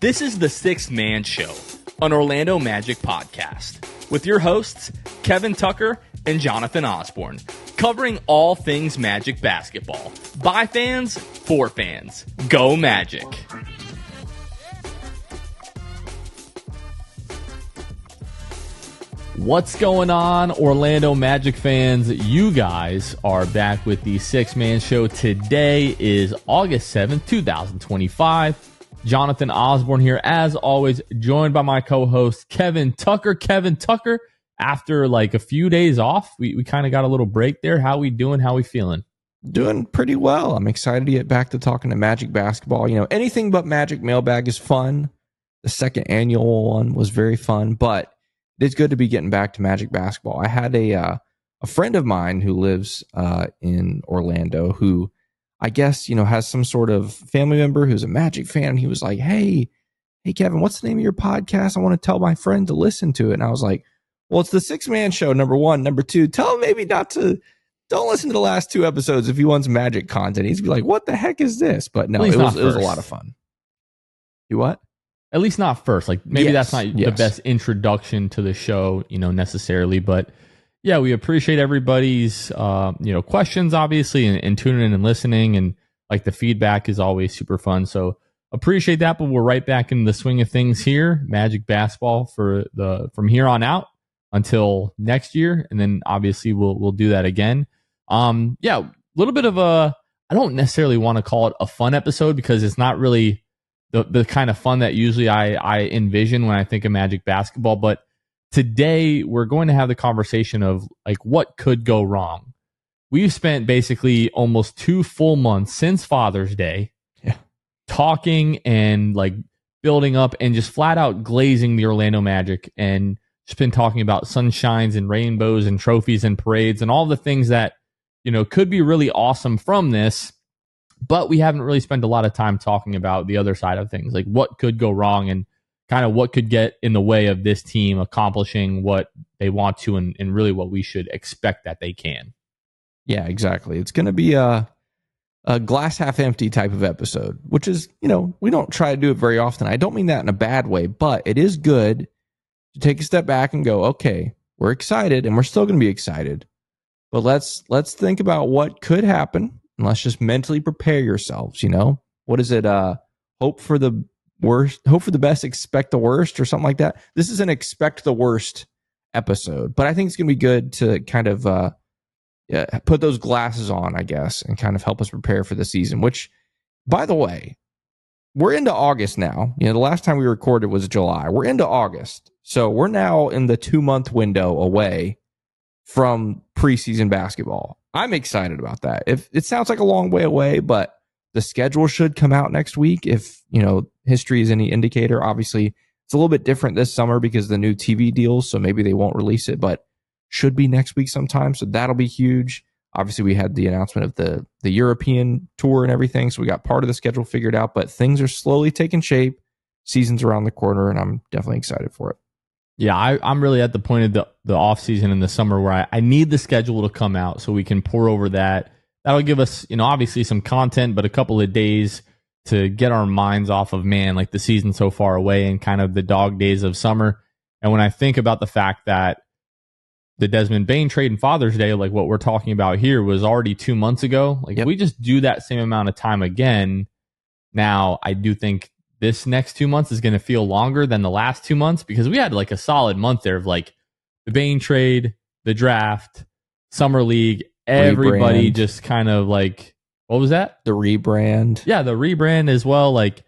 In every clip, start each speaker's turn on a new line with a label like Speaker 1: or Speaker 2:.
Speaker 1: This is the Sixth Man Show, an Orlando Magic podcast, with your hosts, Kevin Tucker and Jonathan Osborne, covering all things Magic basketball. By fans, for fans. Go Magic! What's going on, Orlando Magic fans? You guys are back with the Sixth Man Show. Today is August 7th, 2025. Jonathan Osborne here, as always, joined by my co-host, Kevin Tucker. Kevin Tucker, after like a few days off, we kind of got a little break there. How we doing? How we feeling?
Speaker 2: Doing pretty well. I'm excited to get back to talking to Magic basketball. You know, anything but Magic mailbag is fun. The second annual one was very fun, but it's good to be getting back to Magic basketball. I had a friend of mine who lives in Orlando who I guess, you know, has some sort of family member who's a Magic fan. And he was like, hey, Kevin, what's the name of your podcast? I want to tell my friend to listen to it. And I was like, well, it's the Sixth Man Show, number one. Number two, tell him maybe don't listen to the last two episodes if he wants Magic content. He's be like, what the heck is this? But no, it was a lot of fun. You what?
Speaker 1: At least not first. Like maybe that's not the best introduction to the show, you know, necessarily. But yeah, we appreciate everybody's, questions, obviously, and tuning in and listening. And like the feedback is always super fun. So appreciate that. But we're right back in the swing of things here. Magic basketball from here on out until next year. And then obviously we'll do that again. A little bit of I don't necessarily want to call it a fun episode because it's not really the kind of fun that usually I envision when I think of Magic basketball. But today, we're going to have the conversation of like what could go wrong. We've spent basically almost 2 full months since Father's Day talking and like building up and just flat out glazing the Orlando Magic and just been talking about sunshines and rainbows and trophies and parades and all the things that, you know, could be really awesome from this. But we haven't really spent a lot of time talking about the other side of things, like what could go wrong and kind of what could get in the way of this team accomplishing what they want to and really what we should expect that they can.
Speaker 2: Yeah, exactly. It's going to be a glass half empty type of episode, which is, you know, we don't try to do it very often. I don't mean that in a bad way, but it is good to take a step back and go, okay, we're excited and we're still going to be excited, but let's think about what could happen and let's just mentally prepare yourselves. You know, what is it? Hope for the best, expect the worst, or something like that. This is an expect the worst episode, but I think it's going to be good to kind of put those glasses on, I guess, and kind of help us prepare for the season, which, by the way, we're into August now. You know, the last time we recorded was July. We're into August. So we're now in the 2-month window away from preseason basketball. I'm excited about that. If it sounds like a long way away, but the schedule should come out next week. If, you know, history is any indicator, obviously it's a little bit different this summer because of the new TV deals. So maybe they won't release it, but should be next week sometime. So that'll be huge. Obviously we had the announcement of the European tour and everything. So we got part of the schedule figured out, but things are slowly taking shape. Season's around the corner and I'm definitely excited for it.
Speaker 1: Yeah, I'm really at the point of the offseason in the summer where I need the schedule to come out so we can pour over that. That'll give us, you know, obviously some content, but a couple of days to get our minds off of, man, like the season so far away and kind of the dog days of summer. And when I think about the fact that the Desmond Bane trade and Father's Day, like what we're talking about here, was already 2 months ago. Like if we just do that same amount of time again, now I do think this next 2 months is going to feel longer than the last 2 months because we had like a solid month there of like the Bane trade, the draft, summer league, everybody just kind of like, what was that?
Speaker 2: The rebrand.
Speaker 1: Yeah, the rebrand as well. Like,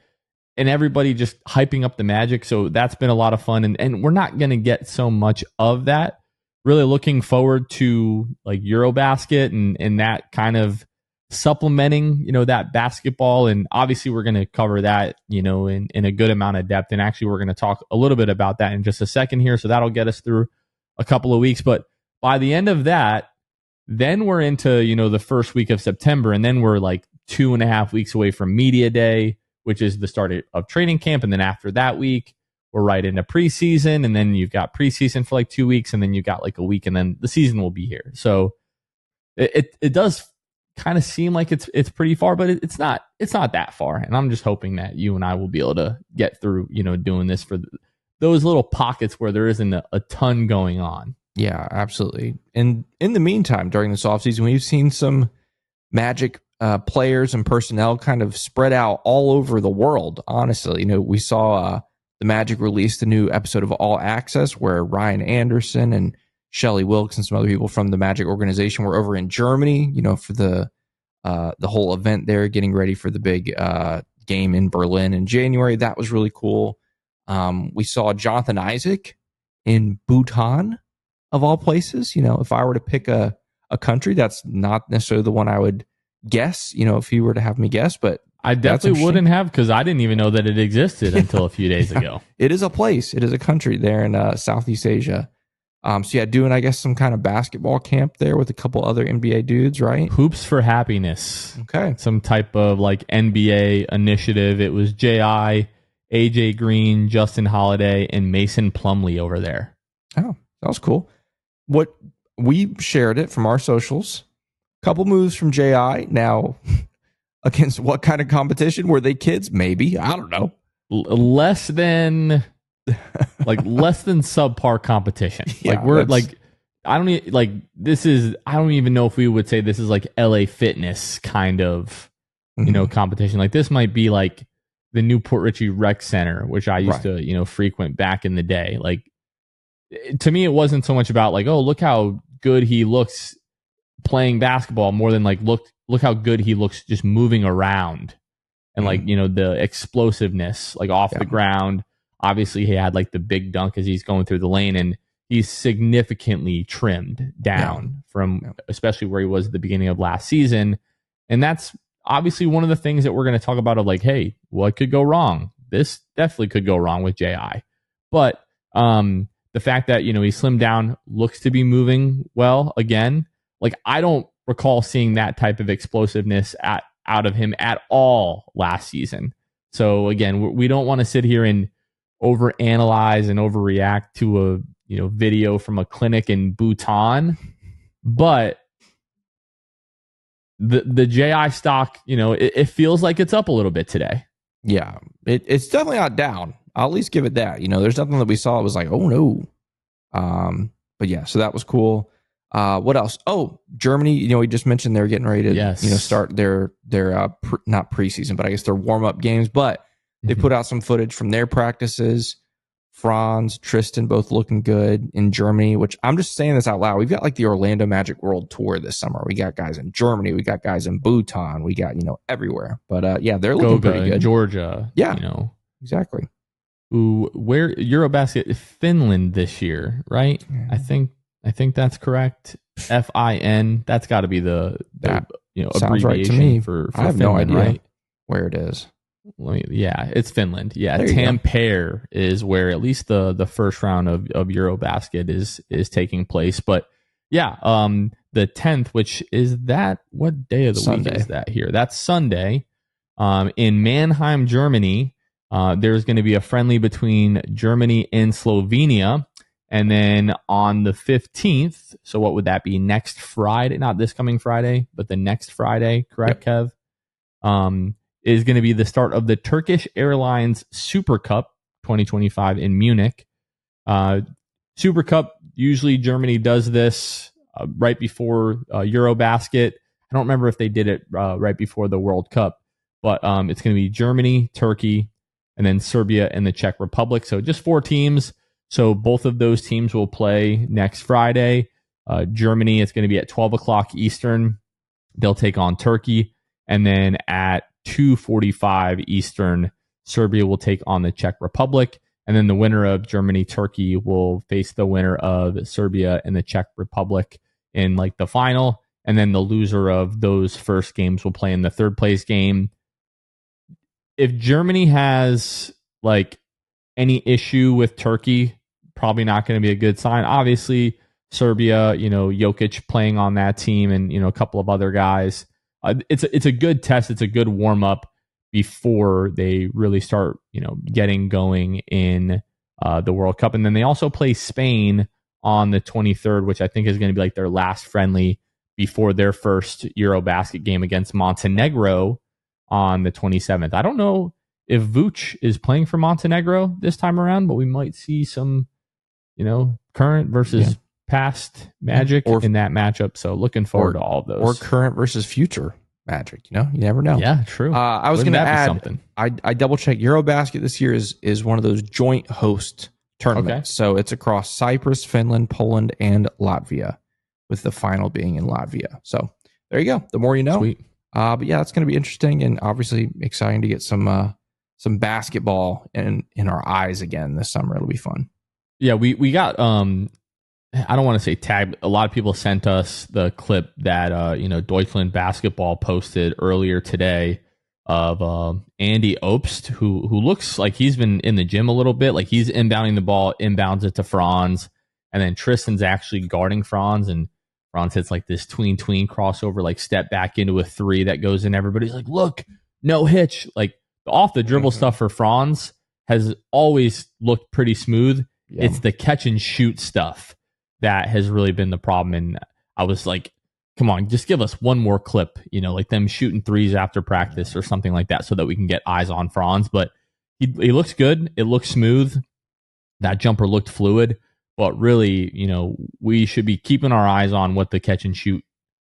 Speaker 1: and everybody just hyping up the Magic. So that's been a lot of fun. And we're not going to get so much of that. Really looking forward to like Eurobasket and that kind of supplementing, you know, that basketball. And obviously we're going to cover that, you know, in a good amount of depth. And actually we're going to talk a little bit about that in just a second here. So that'll get us through a couple of weeks. But by the end of that, then we're into, you know, the first week of September. And then we're like 2.5 weeks away from Media Day, which is the start of training camp. And then after that week, we're right into preseason. And then you've got preseason for like 2 weeks. And then you've got like a week. And then the season will be here. So it does kind of seem like it's pretty far, but it's not that far. And I'm just hoping that you and I will be able to get through, doing this for those little pockets where there isn't a ton going on.
Speaker 2: Yeah, absolutely. And in the meantime, during this offseason, we've seen some Magic players and personnel kind of spread out all over the world. Honestly, we saw the Magic release the new episode of All Access where Ryan Anderson and Shelley Wilkes and some other people from the Magic organization were over in Germany, for the whole event there, getting ready for the big game in Berlin in January. That was really cool. We saw Jonathan Isaac in Bhutan, of all places. If I were to pick a country, that's not necessarily the one I would guess, if you were to have me guess, but
Speaker 1: I definitely wouldn't have, because I didn't even know that it existed until a few days ago.
Speaker 2: It is a place. It is a country there in Southeast Asia. Doing, I guess, some kind of basketball camp there with a couple other NBA dudes, right?
Speaker 1: Hoops for Happiness.
Speaker 2: Okay.
Speaker 1: Some type of like NBA initiative. It was J.I., AJ Green, Justin Holiday, and Mason Plumlee over there.
Speaker 2: Oh, that was cool. What we shared it from our socials. Couple moves from J.I. Now, against what kind of competition? Were they kids? Maybe. I don't know.
Speaker 1: Less than subpar competition.
Speaker 2: Yeah,
Speaker 1: I don't even know if we would say this is like LA Fitness kind of, competition. Like this might be like the new Port Richey Rec Center, which I used to, frequent back in the day. Like to me, it wasn't so much about like, oh, look how good he looks playing basketball, more than like, look how good he looks just moving around and like, the explosiveness, like off the ground. Obviously, he had like the big dunk as he's going through the lane, and he's significantly trimmed down from especially where he was at the beginning of last season. And that's obviously one of the things that we're going to talk about of like, hey, what could go wrong? This definitely could go wrong with J.I. But the fact that, he slimmed down, looks to be moving well again. Like, I don't recall seeing that type of explosiveness out of him at all last season. So again, we don't want to sit here and overanalyze and overreact to a video from a clinic in Bhutan, but the JI stock, it feels like it's up a little bit today.
Speaker 2: Yeah, it's definitely not down. I'll at least give it that. There's nothing that we saw that was like, oh no. But yeah, so that was cool. What else? Oh, Germany. We just mentioned they're getting ready to start their not preseason, but I guess their warm up games. But they put out some footage from their practices. Franz, Tristan, both looking good in Germany, which I'm just saying this out loud. We've got like the Orlando Magic World Tour this summer. We got guys in Germany. We got guys in Bhutan. We got, everywhere. But yeah, they're looking pretty good.
Speaker 1: Georgia.
Speaker 2: Yeah. Exactly.
Speaker 1: Ooh, where Eurobasket, Finland this year, right? Yeah. I think that's correct. FIN. That's got to be the abbreviation
Speaker 2: right to me.
Speaker 1: For
Speaker 2: I have
Speaker 1: Finland,
Speaker 2: no idea
Speaker 1: right?
Speaker 2: Where it is.
Speaker 1: It's Finland. Yeah, Tampere is where at least the first round of Eurobasket is taking place. But yeah, the 10th, which is that, what day of the
Speaker 2: Sunday.
Speaker 1: Week is that here? That's Sunday. In Mannheim, Germany, there's going to be a friendly between Germany and Slovenia. And then on the 15th, so what would that be? Next Friday, not this coming Friday, but the next Friday, correct, Kev? Is going to be the start of the Turkish Airlines Super Cup 2025 in Munich. Super Cup, usually Germany does this right before Eurobasket. I don't remember if they did it right before the World Cup, but it's going to be Germany, Turkey, and then Serbia and the Czech Republic. So just 4 teams. So both of those teams will play next Friday. Germany, it's going to be at 12 o'clock Eastern. They'll take on Turkey. And then at 2:45 Eastern, Serbia will take on the Czech Republic. And then the winner of Germany-Turkey will face the winner of Serbia and the Czech Republic in like the final. And then the loser of those first games will play in the third place game. If Germany has like any issue with Turkey, probably not going to be a good sign. Obviously, Serbia, Jokic playing on that team and, a couple of other guys. It's a good test. It's a good warm up before they really start, getting going in the World Cup. And then they also play Spain on the 23rd, which I think is going to be like their last friendly before their first Eurobasket game against Montenegro on the 27th. I don't know if Vooch is playing for Montenegro this time around, but we might see some, current versus past Magic in that matchup. So looking forward to all of those.
Speaker 2: Or current versus future Magic. You never know.
Speaker 1: Yeah, true.
Speaker 2: I was going to add something. I double checked. Eurobasket this year is one of those joint host tournaments. Okay. So it's across Cyprus, Finland, Poland, and Latvia, with the final being in Latvia. So there you go. The more you know.
Speaker 1: Sweet.
Speaker 2: But yeah, it's going to be interesting and obviously exciting to get some basketball in our eyes again this summer. It'll be fun.
Speaker 1: Yeah, we got I don't want to say tagged. A lot of people sent us the clip that Deutschland Basketball posted earlier today of Andy Obst, who looks like he's been in the gym a little bit. Like he's inbounding the ball, inbounds it to Franz, and then Tristan's actually guarding Franz, and Franz hits like this tween crossover, like step back into a three that goes in. Everybody's like, look, no hitch. Like the off the dribble stuff for Franz has always looked pretty smooth. Yeah. It's the catch and shoot stuff that has really been the problem. And I was like, come on, just give us one more clip, like them shooting threes after practice or something like that so that we can get eyes on Franz. But he looks good. It looks smooth. That jumper looked fluid. But really, we should be keeping our eyes on what the catch and shoot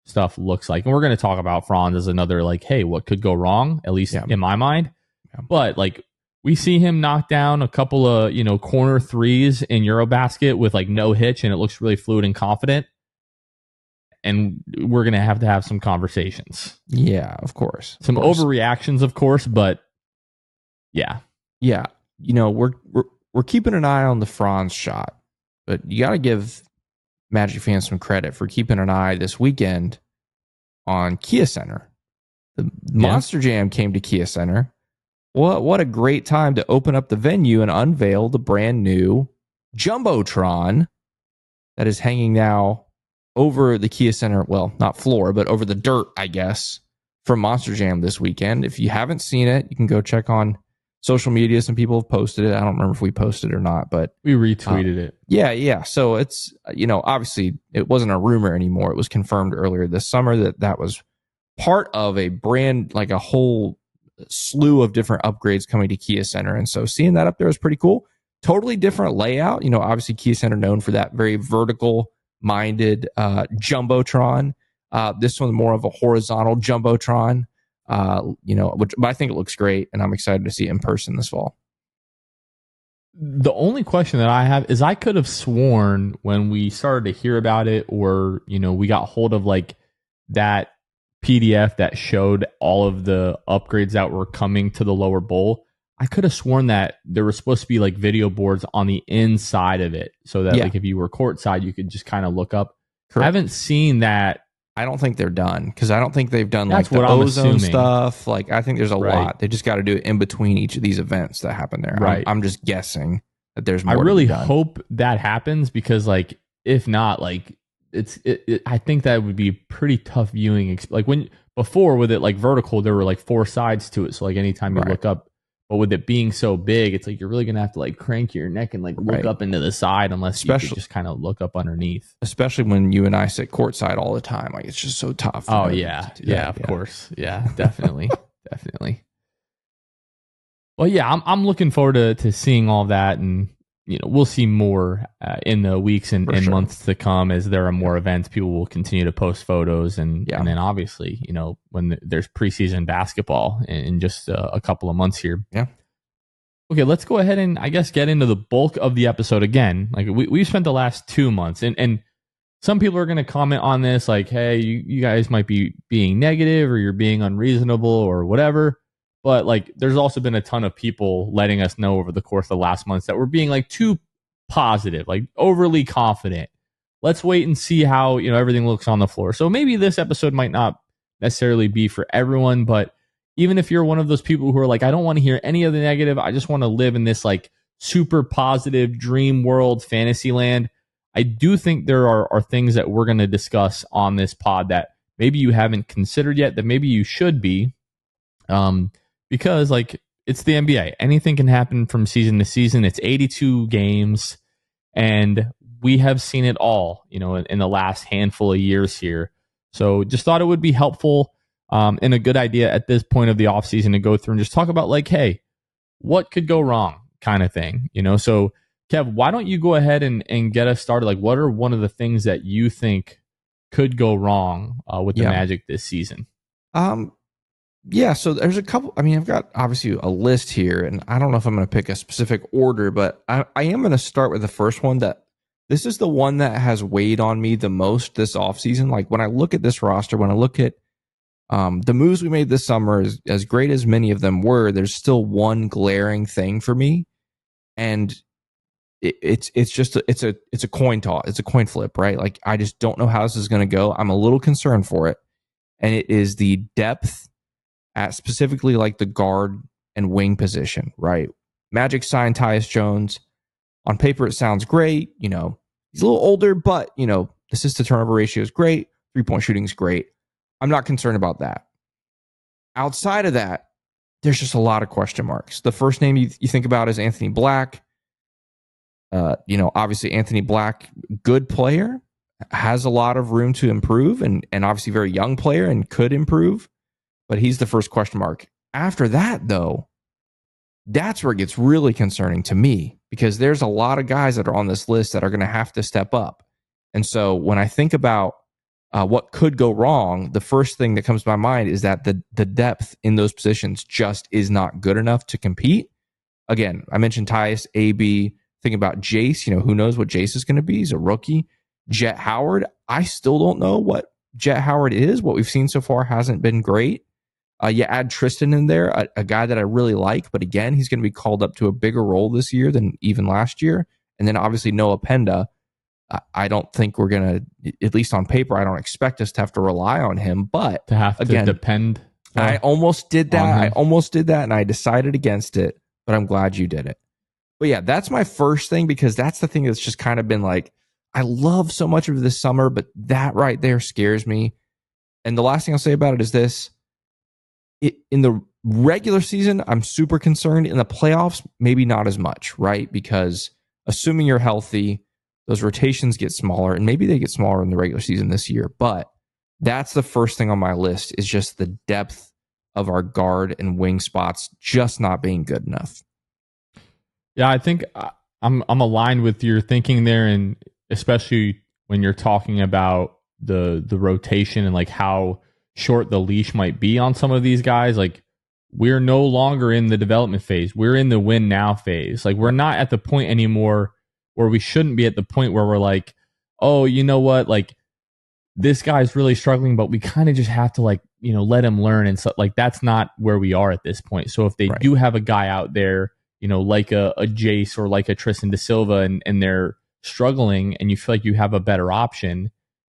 Speaker 1: stuff looks like. And we're going to talk about Franz as another, like, hey, what could go wrong, at least in my mind. Yeah. But, like, we see him knock down a couple of, corner threes in Eurobasket with like no hitch, and it looks really fluid and confident. And we're going to have some conversations.
Speaker 2: Yeah, of course.
Speaker 1: Some overreactions, of course, but yeah.
Speaker 2: Yeah. We're keeping an eye on the Franz shot, but you got to give Magic fans some credit for keeping an eye this weekend on Kia Center. The Monster Jam came to Kia Center. What a great time to open up the venue and unveil the brand new Jumbotron that is hanging now over the Kia Center, well, not floor, but over the dirt, I guess, from Monster Jam this weekend. If you haven't seen it, you can go check on social media. Some people have posted it. I don't remember if we posted it or not, but
Speaker 1: we retweeted it.
Speaker 2: Yeah. So it's, obviously it wasn't a rumor anymore. It was confirmed earlier this summer that was part of a brand, like a whole slew of different upgrades coming to Kia Center. And so seeing that up there is pretty cool. Totally different layout. Obviously Kia Center known for that very vertical minded Jumbotron. This one more of a horizontal Jumbotron, but I think it looks great, and I'm excited to see it in person this fall.
Speaker 1: The only question that I have is I could have sworn when we started to hear about it, or, we got hold of like that PDF that showed all of the upgrades that were coming to the lower bowl, I could have sworn that there were supposed to be like video boards on the inside of it, so that like if you were courtside, you could just kind of look up. Correct. I haven't seen that.
Speaker 2: I don't think they're done, because I don't think they've done like the ozone stuff. Like I think there's a lot. They just got to do it in between each of these events that happen there. Right. I'm just guessing that there's more. I
Speaker 1: really hope that happens, because like if not, like I think that would be pretty tough viewing. Like before with it like vertical, there were like four sides to it, so like anytime you look up. But with it being so big, it's like you're really gonna have to like crank your neck and like look up into the side, unless you could just kind of look up underneath.
Speaker 2: Especially when you and I sit courtside all the time, like it's just so tough.
Speaker 1: Oh yeah, of course, yeah, definitely, definitely. Well, yeah, I'm looking forward to seeing all that, and we'll see more in the weeks and months to come as there are more events. People will continue to post photos, and then obviously, when there's preseason basketball in just a couple of months here.
Speaker 2: Yeah.
Speaker 1: Okay, let's go ahead and I guess get into the bulk of the episode again. Like we've spent the last 2 months, and some people are going to comment on this like, hey, you guys might be being negative, or you're being unreasonable, or whatever. But like, there's also been a ton of people letting us know over the course of the last months that we're being like too positive, like overly confident. Let's wait and see how, everything looks on the floor. So maybe this episode might not necessarily be for everyone, but even if you're one of those people who are like, I don't want to hear any of the negative, I just want to live in this like super positive dream world, fantasy land, I do think there are things that we're going to discuss on this pod that maybe you haven't considered yet, that maybe you should be. Because like it's the NBA, anything can happen from season to season. It's 82 games, and we have seen it all, in the last handful of years here. So just thought it would be helpful and a good idea at this point of the offseason to go through and just talk about like, hey, what could go wrong kind of thing, So Kev, why don't you go ahead and get us started? Like, what are one of the things that you think could go wrong with the Magic this season?
Speaker 2: Yeah, so there's a couple. I mean, I've got obviously a list here, and I don't know if I'm going to pick a specific order, but I am going to start with the first one. That this is the one that has weighed on me the most this offseason. Like when I look at this roster, when I look at the moves we made this summer, as great as many of them were, there's still one glaring thing for me, and it's a coin toss. It's a coin flip, right? Like I just don't know how this is going to go. I'm a little concerned for it, and it is the depth at specifically like the guard and wing position, right? Magic signed Tyus Jones. On paper, it sounds great. He's a little older, but assist to turnover ratio is great. 3-point shooting is great. I'm not concerned about that. Outside of that, there's just a lot of question marks. The first name you think about is Anthony Black. Obviously Anthony Black, good player, has a lot of room to improve, and obviously very young player and could improve, but he's the first question mark. After that, though, that's where it gets really concerning to me, because there's a lot of guys that are on this list that are going to have to step up. And so when I think about what could go wrong, the first thing that comes to my mind is that the depth in those positions just is not good enough to compete. Again, I mentioned Tyus, AB. Think about Jace. Who knows what Jace is going to be? He's a rookie. Jet Howard. I still don't know what Jet Howard is. What we've seen so far hasn't been great. You add Tristan in there, a guy that I really like, but again, he's going to be called up to a bigger role this year than even last year. And then obviously Noah Penda. I don't think we're going to, at least on paper, I don't expect us to have to rely on him, but
Speaker 1: to have to depend.
Speaker 2: I almost did that. And I decided against it, but I'm glad you did it. But yeah, that's my first thing, because that's the thing that's just kind of been like, I love so much of this summer, but that right there scares me. And the last thing I'll say about it is this. In the regular season, I'm super concerned. In the playoffs, maybe not as much, right? Because assuming you're healthy, those rotations get smaller, and maybe they get smaller in the regular season this year. But that's the first thing on my list, is just the depth of our guard and wing spots just not being good enough.
Speaker 1: Yeah, I think I'm aligned with your thinking there, and especially when you're talking about the rotation and like how short the leash might be on some of these guys. Like, we're no longer in the development phase. We're in the win now phase. Like, we're not at the point anymore where we shouldn't be at the point where we're like, oh, you know what? Like, this guy's really struggling, but we kind of just have to let him learn. And so like, that's not where we are at this point. So if they do have a guy out there, like a Jace or like a Tristan da Silva, and they're struggling and you feel like you have a better option,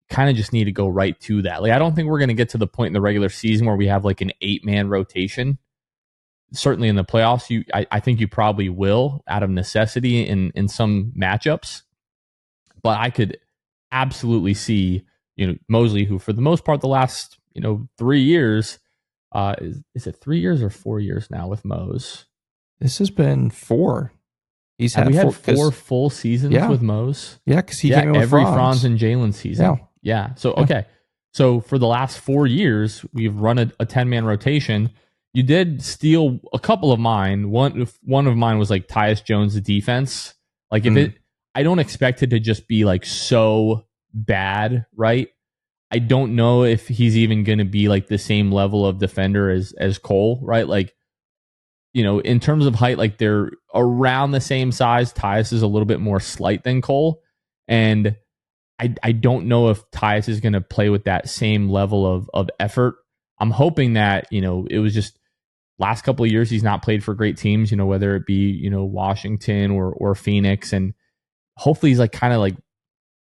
Speaker 1: kind of just need to go right to that. Like, I don't think we're going to get to the point in the regular season where we have like an 8-man rotation. Certainly in the playoffs, I think you probably will out of necessity in some matchups. But I could absolutely see, Mosley, who for the most part the last 3 years, is it 3 years or 4 years now with Mose?
Speaker 2: This has been 4.
Speaker 1: We had 4 full seasons with Mose.
Speaker 2: Yeah, because he came in with
Speaker 1: every Franz and Jalen season. Yeah. So okay. So for the last 4 years, we've run a 10-man rotation. You did steal a couple of mine. One of mine was like Tyus Jones' defense. Like I don't expect it to just be like so bad, right? I don't know if he's even going to be like the same level of defender as Cole, right? Like, in terms of height, like they're around the same size. Tyus is a little bit more slight than Cole. And I don't know if Tyus is going to play with that same level of effort. I'm hoping that, it was just last couple of years he's not played for great teams, whether it be, Washington or Phoenix. And hopefully he's like kind of like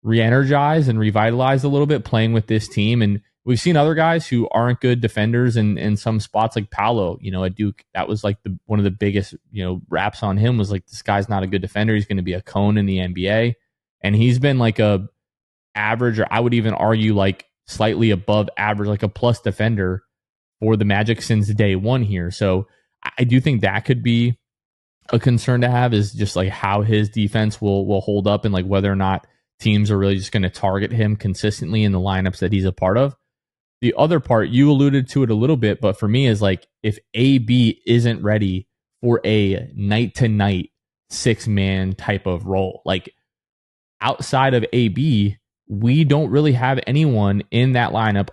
Speaker 1: re-energized and revitalized a little bit playing with this team. And we've seen other guys who aren't good defenders in some spots, like Paolo, at Duke. That was like one of the biggest, raps on him was like, this guy's not a good defender. He's going to be a cone in the NBA. And he's been like a average, or I would even argue like slightly above average, like a plus defender for the Magic since day one here. So I do think that could be a concern to have, is just like how his defense will hold up, and like whether or not teams are really just going to target him consistently in the lineups that he's a part of. the other part, you alluded to it a little bit, but for me is like, if AB isn't ready for a night to night 6-man type of role, like outside of AB, we don't really have anyone in that lineup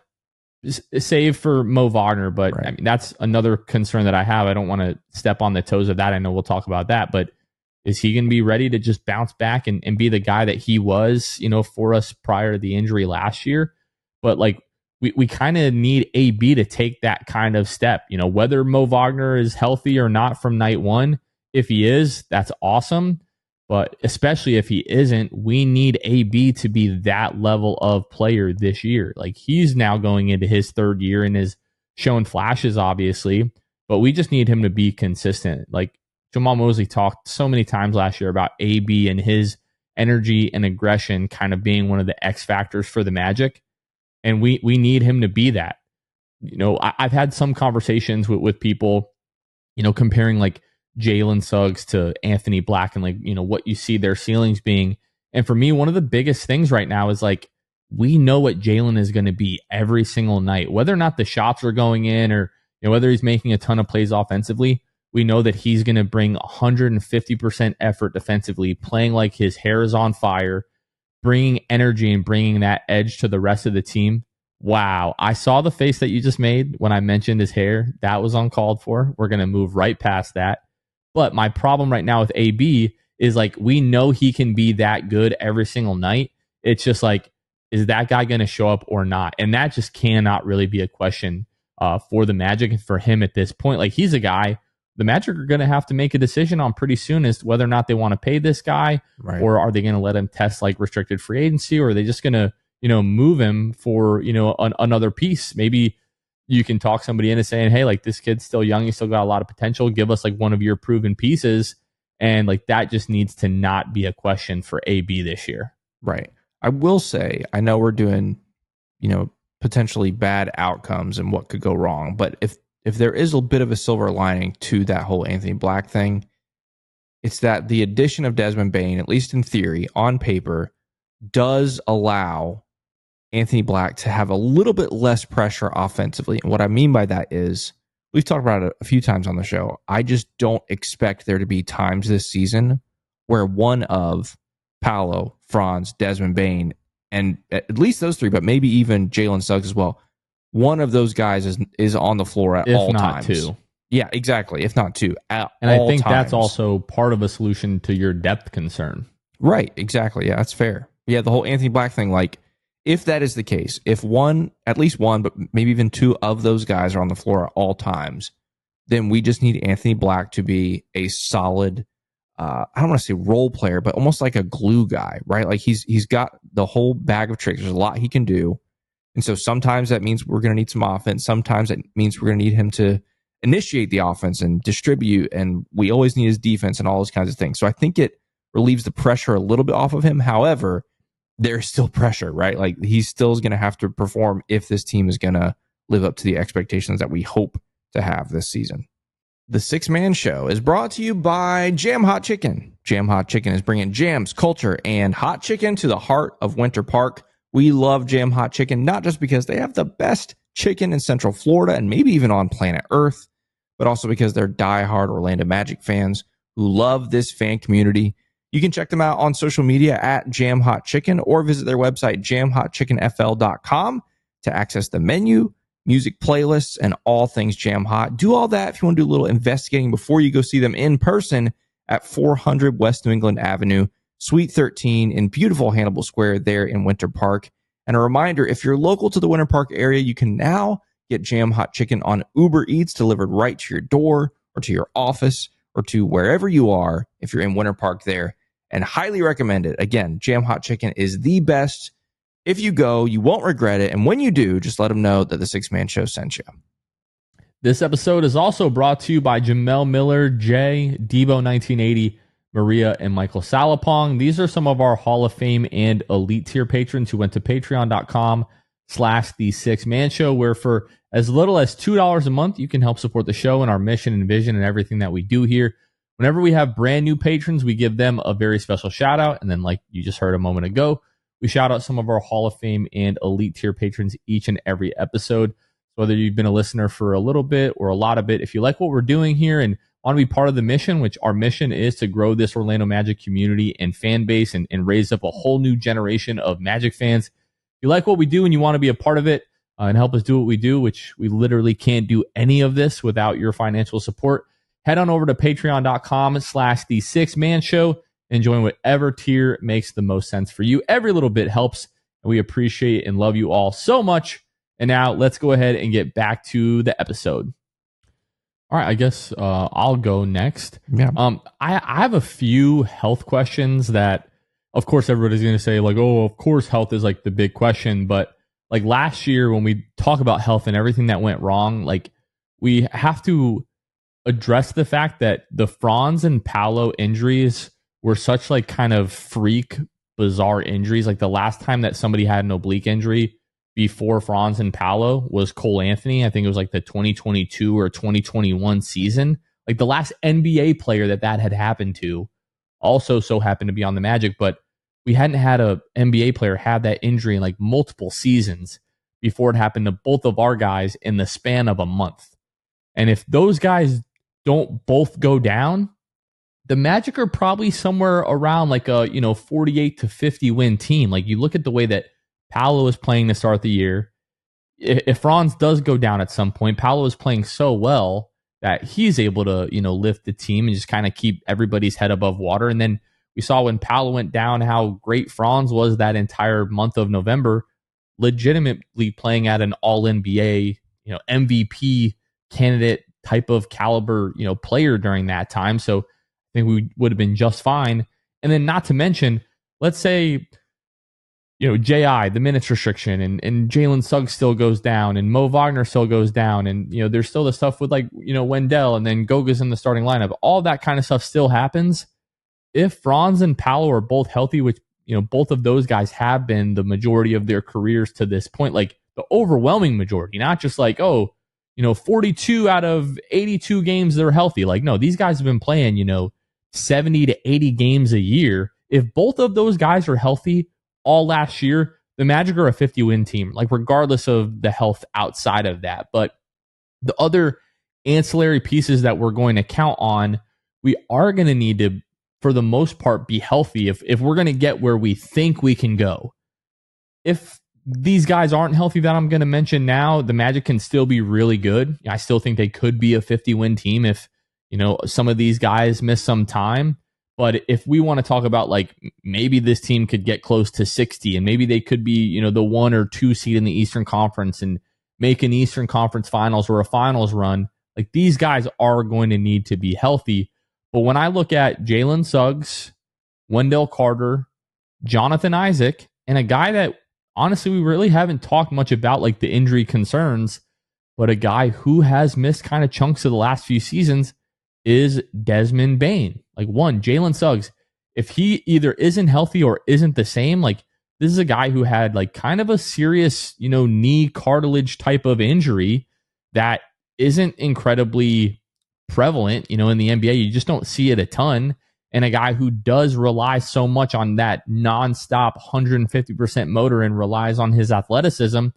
Speaker 1: save for Mo Wagner. But right. I mean, that's another concern that I have. I don't want to step on the toes of that. I know we'll talk about that, but is he going to be ready to just bounce back and be the guy that he was, for us prior to the injury last year? But like, we kind of need AB to take that kind of step, whether Mo Wagner is healthy or not from night one. If he is, that's awesome. But especially if he isn't, we need AB to be that level of player this year. Like, he's now going into his third year and is showing flashes, obviously, but we just need him to be consistent. Like, Jamal Mosley talked so many times last year about AB and his energy and aggression kind of being one of the X factors for the Magic. And we need him to be that. I've had some conversations with people, comparing like Jalen Suggs to Anthony Black and like, what you see their ceilings being. And for me, one of the biggest things right now is like, we know what Jalen is going to be every single night, whether or not the shots are going in or whether he's making a ton of plays offensively. We know that he's going to bring 150% effort defensively, playing like his hair is on fire, bringing energy and bringing that edge to the rest of the team. Wow. I saw the face that you just made when I mentioned his hair. That was uncalled for. We're going to move right past that. But my problem right now with AB is like, we know he can be that good every single night. It's just like, is that guy going to show up or not? And that just cannot really be a question for the Magic and for him at this point. Like, he's a guy the Magic are going to have to make a decision on pretty soon as to whether or not they want to pay this guy, right, or are they going to let him test like restricted free agency, or are they just going to, move him for, another piece? Maybe you can talk somebody into saying, hey, like, this kid's still young. He's still got a lot of potential. Give us like one of your proven pieces. And like, that just needs to not be a question for AB this year.
Speaker 2: Right. I will say, I know we're doing, potentially bad outcomes and what could go wrong, but if there is a bit of a silver lining to that whole Anthony Black thing, it's that the addition of Desmond Bane, at least in theory, on paper, does allow Anthony Black to have a little bit less pressure offensively. And what I mean by that is, we've talked about it a few times on the show, I just don't expect there to be times this season where one of Paolo, Franz, Desmond Bane, and at least those three, but maybe even Jalen Suggs as well, one of those guys is on the floor at all times. If not two. Yeah, exactly. If not two. And
Speaker 1: I think that's also part of a solution to your depth concern.
Speaker 2: Right. Exactly. Yeah, that's fair. Yeah, the whole Anthony Black thing, like, if that is the case, if at least one, but maybe even two of those guys are on the floor at all times, then we just need Anthony Black to be a solid, I don't want to say role player, but almost like a glue guy, right? Like, he's got the whole bag of tricks. There's a lot he can do. And so sometimes that means we're going to need some offense. Sometimes it means we're going to need him to initiate the offense and distribute. And we always need his defense and all those kinds of things. So I think it relieves the pressure a little bit off of him. However, there's still pressure, right? Like, he still is going to have to perform if this team is going to live up to the expectations that we hope to have this season. The Six Man Show is brought to you by Jam Hot Chicken. Jam Hot Chicken is bringing jams, culture, and hot chicken to the heart of Winter Park. We love Jam Hot Chicken, not just because they have the best chicken in Central Florida and maybe even on planet Earth, but also because they're diehard Orlando Magic fans who love this fan community. You can check them out on social media at Jam Hot Chicken or visit their website, jamhotchickenfl.com, to access the menu, music playlists, and all things Jam Hot. Do all that if you want to do a little investigating before you go see them in person at 400 West New England Avenue, Suite 13 in beautiful Hannibal Square there in Winter Park. And a reminder, if you're local to the Winter Park area, you can now get Jam Hot Chicken on Uber Eats delivered right to your door or to your office or to wherever you are if you're in Winter Park there. And highly recommend it. Again, Jam Hot Chicken is the best. If you go, you won't regret it. And when you do, just let them know that the Six Man Show sent you.
Speaker 1: This episode is also brought to you by Jamel Miller, Jay, Debo 1980, Maria, and Michael Salapong. These are some of our Hall of Fame and elite tier patrons who went to patreon.com/the Six Man Show, where for as little as $2 a month, you can help support the show and our mission and vision and everything that we do here. Whenever we have brand new patrons, we give them a very special shout out. And then, like you just heard a moment ago, we shout out some of our Hall of Fame and elite tier patrons each and every episode. So whether you've been a listener for a little bit or a lot of it, if you like what we're doing here and want to be part of the mission, which our mission is to grow this Orlando Magic community and fan base and raise up a whole new generation of Magic fans. If you like what we do and you want to be a part of it and help us do what we do, which we literally can't do any of this without your financial support, head on over to patreon.com/the Six Man Show and join whatever tier makes the most sense for you. Every little bit helps, and we appreciate and love you all so much. And now let's go ahead and get back to the episode. All right, I guess I'll go next.
Speaker 2: Yeah.
Speaker 1: I have a few health questions that, of course, everybody's going to say, like, oh, of course, health is like the big question. But like last year, when we talk about health and everything that went wrong, like we have to address the fact that the Franz and Paolo injuries were such like kind of freak, bizarre injuries. Like the last time that somebody had an oblique injury before Franz and Paolo was Cole Anthony. I think it was like the 2022 or 2021 season. Like the last NBA player that had happened to also so happened to be on the Magic, but we hadn't had a NBA player have that injury in like multiple seasons before it happened to both of our guys in the span of a month. And if those guys don't both go down, the Magic are probably somewhere around like a 48 to 50 win team. Like you look at the way that Paolo is playing to start the year. If Franz does go down at some point, Paolo is playing so well that he's able to lift the team and just kind of keep everybody's head above water. And then we saw when Paolo went down how great Franz was that entire month of November, legitimately playing at an all NBA, MVP candidate type of caliber, player during that time. So I think we would have been just fine. And then not to mention, let's say, J.I., the minutes restriction, and Jalen Suggs still goes down, and Mo Wagner still goes down, and there's still the stuff with like Wendell, and then Goga's in the starting lineup. All that kind of stuff still happens. If Franz and Paolo are both healthy, which both of those guys have been the majority of their careers to this point, like the overwhelming majority, not just like 42 out of 82 games they're healthy. Like no, these guys have been playing 70 to 80 games a year. If both of those guys are healthy all last year, the Magic are a 50-win team, like regardless of the health outside of that. But the other ancillary pieces that we're going to count on, we are going to need to, for the most part, be healthy if we're going to get where we think we can go. If these guys aren't healthy that I'm going to mention now, the Magic can still be really good. I still think they could be a 50-win team if some of these guys miss some time. But if we want to talk about like maybe this team could get close to 60 and maybe they could be, the 1 or 2 seed in the Eastern Conference and make an Eastern Conference Finals or a Finals run, like these guys are going to need to be healthy. But when I look at Jalen Suggs, Wendell Carter, Jonathan Isaac, and a guy that honestly we really haven't talked much about, like the injury concerns, but a guy who has missed kind of chunks of the last few seasons is Desmond Bane. Like Jalen Suggs, if he either isn't healthy or isn't the same, like this is a guy who had like kind of a serious, knee cartilage type of injury that isn't incredibly prevalent, in the NBA. You just don't see it a ton. And a guy who does rely so much on that nonstop 150% motor and relies on his athleticism.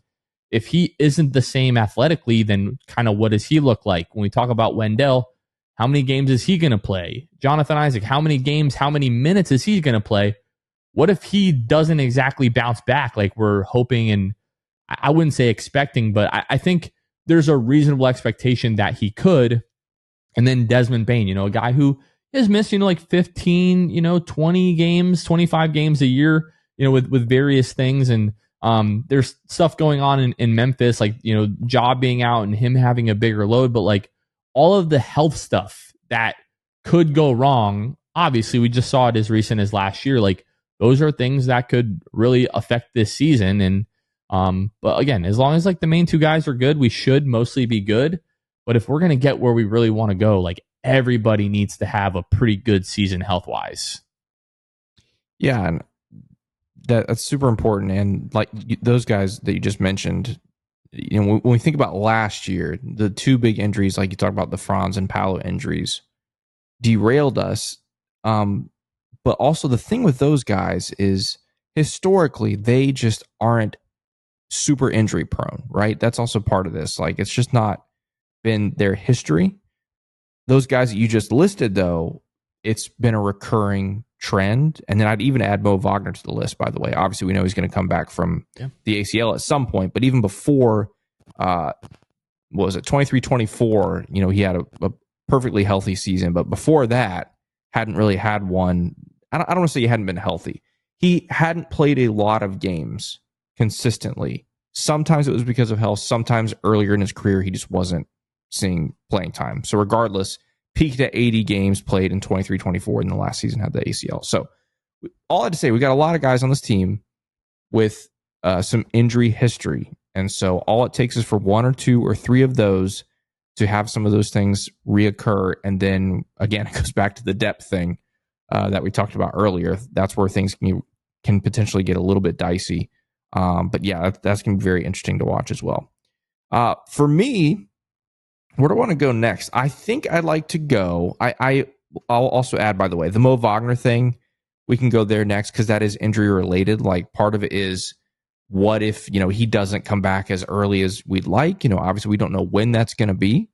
Speaker 1: If he isn't the same athletically, then kind of what does he look like? When we talk about Wendell, how many games is he going to play? Jonathan Isaac, how many games, how many minutes is he going to play? What if he doesn't exactly bounce back like we're hoping, and I wouldn't say expecting, but I think there's a reasonable expectation that he could. And then Desmond Bane, a guy who has missed, like 15, 20 games, 25 games a year, with various things. And there's stuff going on in Memphis, like, Ja being out and him having a bigger load, but like all of the health stuff that could go wrong. Obviously, we just saw it as recent as last year. Like those are things that could really affect this season. And but again, as long as like the main two guys are good, we should mostly be good. But if we're going to get where we really want to go, like everybody needs to have a pretty good season health wise.
Speaker 2: Yeah, and that's super important. And like those guys that you just mentioned, when we think about last year, the two big injuries, like you talk about the Franz and Paolo injuries, derailed us. But also the thing with those guys is historically, they just aren't super injury prone, right? That's also part of this. Like, it's just not been their history. Those guys that you just listed, though, it's been a recurring trend. And then I'd even add Mo Wagner to the list, by the way. Obviously, we know he's going to come back from the ACL at some point, but even before, what was it, 23-24, he had a perfectly healthy season. But before that, hadn't really had one. I don't want to say he hadn't been healthy. He hadn't played a lot of games consistently. Sometimes it was because of health. Sometimes earlier in his career, he just wasn't seeing playing time. So regardless, peaked at 80 games played in 23-24 in the last season, had the ACL. So all I had to say, we got a lot of guys on this team with some injury history. And so all it takes is for one or two or three of those to have some of those things reoccur. And then again, it goes back to the depth thing that we talked about earlier. That's where things can potentially get a little bit dicey. But yeah, that's going to be very interesting to watch as well. For me, where do I want to go next? I think I'd like to go. I'll also add, by the way, the Mo Wagner thing. We can go there next because that is injury related. Like, part of it is, what if he doesn't come back as early as we'd like? Obviously we don't know when that's going to be.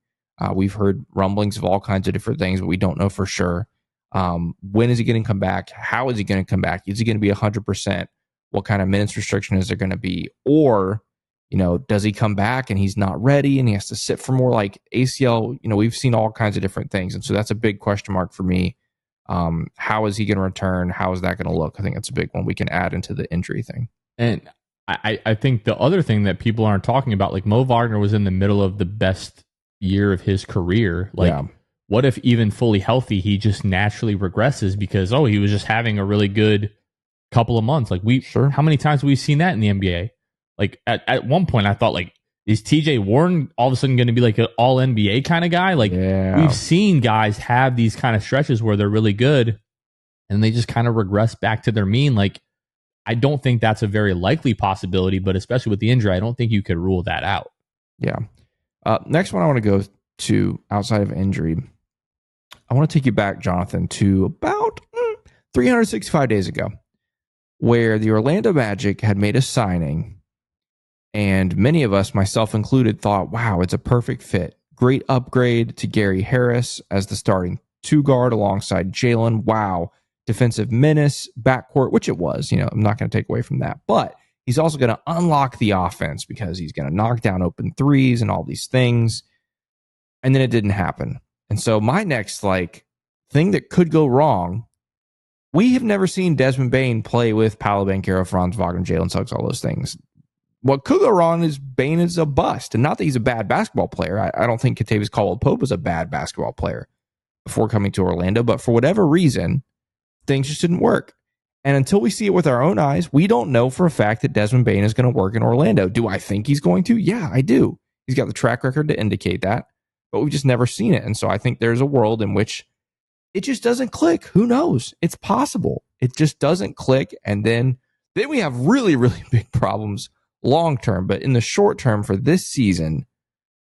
Speaker 2: We've heard rumblings of all kinds of different things, but we don't know for sure. When is he going to come back? How is he going to come back? Is he going to be 100%? What kind of minutes restriction is there going to be? Or does he come back and he's not ready and he has to sit for more? Like ACL, we've seen all kinds of different things. And so that's a big question mark for me. How is he going to return? How is that going to look? I think that's a big one we can add into the injury thing.
Speaker 1: And I think the other thing that people aren't talking about, like Mo Wagner was in the middle of the best year of his career. Like, what if even fully healthy, he just naturally regresses because, he was just having a really good couple of months. Like, how many times have we seen that in the NBA? Like, at one point I thought, like, is TJ Warren all of a sudden going to be like an all NBA kind of guy? Like, we've seen guys have these kind of stretches where they're really good and they just kind of regress back to their mean. Like, I don't think that's a very likely possibility, but especially with the injury, I don't think you could rule that out.
Speaker 2: Yeah. Next one I want to go to outside of injury. I want to take you back, Jonathan, to about 365 days ago, where the Orlando Magic had made a signing, and many of us, myself included, thought, wow, it's a perfect fit. Great upgrade to Gary Harris as the starting two guard alongside Jalen. Wow. Defensive menace, backcourt, which it was. I'm not going to take away from that. But he's also going to unlock the offense because he's going to knock down open threes and all these things. And then it didn't happen. And so my next thing that could go wrong, we have never seen Desmond Bane play with Paolo, Banchero, Franz, Wagner, Jalen Suggs, all those things. What could go wrong is Bane is a bust. And not that he's a bad basketball player. I don't think Kentavious Caldwell-Pope was a bad basketball player before coming to Orlando. But for whatever reason, things just didn't work. And until we see it with our own eyes, we don't know for a fact that Desmond Bane is going to work in Orlando. Do I think he's going to? Yeah, I do. He's got the track record to indicate that, but we've just never seen it. And so I think there's a world in which it just doesn't click. Who knows? It's possible. It just doesn't click. And then we have really, really big problems long term. But in the short term for this season,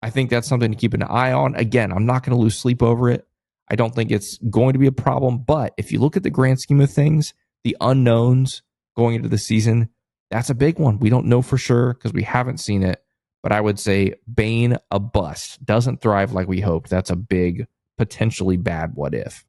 Speaker 2: I think that's something to keep an eye on. Again, I'm not going to lose sleep over it. I don't think it's going to be a problem, but if you look at the grand scheme of things, the unknowns going into the season, that's a big one. We don't know for sure because we haven't seen it, but I would say Bane, a bust. Doesn't thrive like we hoped. That's a big, potentially bad what if.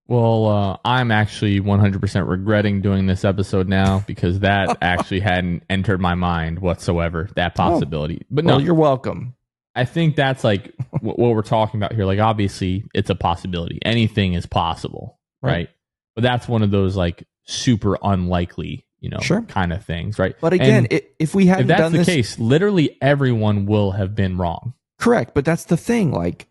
Speaker 1: Well, I'm actually 100% regretting doing this episode now because that actually hadn't entered my mind whatsoever, that possibility. But no,
Speaker 2: you're welcome.
Speaker 1: I think that's like what we're talking about here. Like, obviously, it's a possibility. Anything is possible, right? But that's one of those like super unlikely, kind of things, right?
Speaker 2: But again, if we hadn't done this,
Speaker 1: if that's the case, literally everyone will have been wrong.
Speaker 2: Correct, but that's the thing. Like,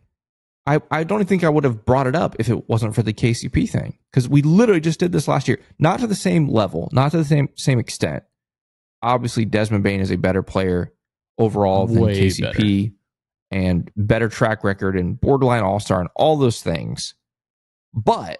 Speaker 2: I don't think I would have brought it up if it wasn't for the KCP thing, because we literally just did this last year, not to the same level, not to the same extent. Obviously, Desmond Bane is a better player overall than KCP. Better. And better track record and borderline all-star and all those things. But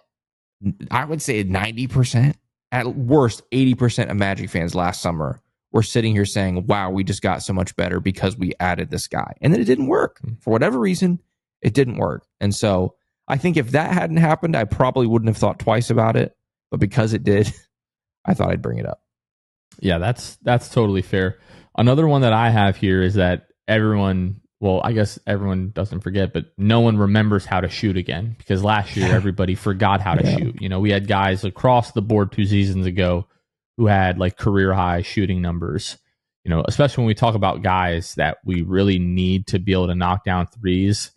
Speaker 2: I would say 90%, at worst 80% of Magic fans last summer were sitting here saying, wow, we just got so much better because we added this guy. And then it didn't work. For whatever reason, it didn't work. And so I think if that hadn't happened, I probably wouldn't have thought twice about it. But because it did, I thought I'd bring it up.
Speaker 1: Yeah, that's totally fair. Another one that I have here is that everyone, well, I guess everyone doesn't forget, but no one remembers how to shoot again, because last year everybody forgot how to shoot. We had guys across the board 2 seasons ago who had like career high shooting numbers. Especially when we talk about guys that we really need to be able to knock down threes.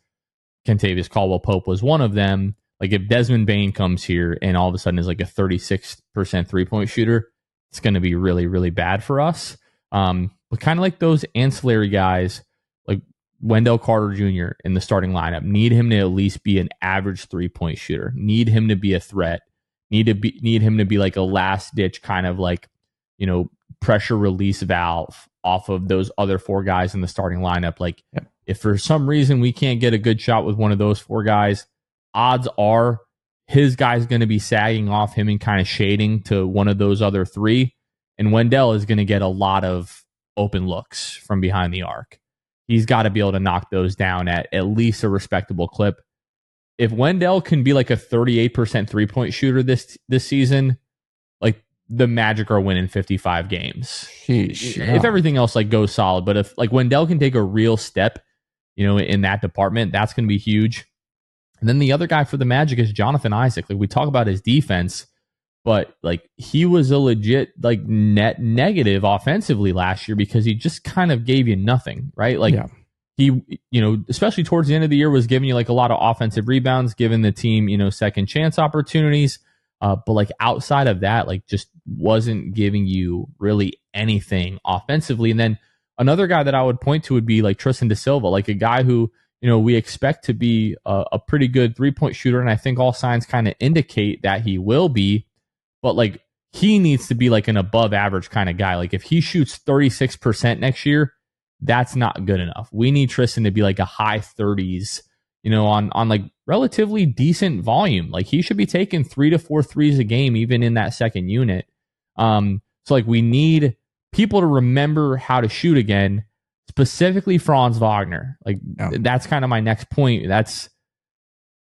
Speaker 1: Kentavious Caldwell-Pope was one of them. Like if Desmond Bane comes here and all of a sudden is like a 36% 3-point shooter, it's going to be really, really bad for us. But kind of like those ancillary guys, like Wendell Carter Jr. in the starting lineup, need him to at least be an average 3-point shooter. Need him to be a threat. Need him to be like a last ditch kind of like, pressure release valve off of those other 4 guys in the starting lineup. Like if for some reason we can't get a good shot with one of those 4 guys, odds are his guy's going to be sagging off him and kind of shading to one of those other 3. And Wendell is going to get a lot of open looks from behind the arc. He's got to be able to knock those down at least a respectable clip. If Wendell can be like a 38% 3-point shooter this season, like the Magic are winning 55 games.
Speaker 2: Sheesh, yeah.
Speaker 1: If everything else like goes solid, but if like Wendell can take a real step, in that department, that's going to be huge. And then the other guy for the Magic is Jonathan Isaac. Like we talk about his defense, but like he was a legit like net negative offensively last year because he just kind of gave you nothing, right? Like he, especially towards the end of the year, was giving you like a lot of offensive rebounds, giving the team, second chance opportunities. But like outside of that, like just wasn't giving you really anything offensively. And then another guy that I would point to would be like Tristan da Silva, like a guy who, we expect to be a pretty good 3-point shooter. And I think all signs kind of indicate that he will be, but like he needs to be like an above average kind of guy. Like if he shoots 36% next year, that's not good enough. We need Tristan to be like a high 30s, on like relatively decent volume. Like he should be taking 3 to 4 threes a game, even in that second unit. So like we need people to remember how to shoot again, specifically Franz Wagner. Like that's kind of my next point. That's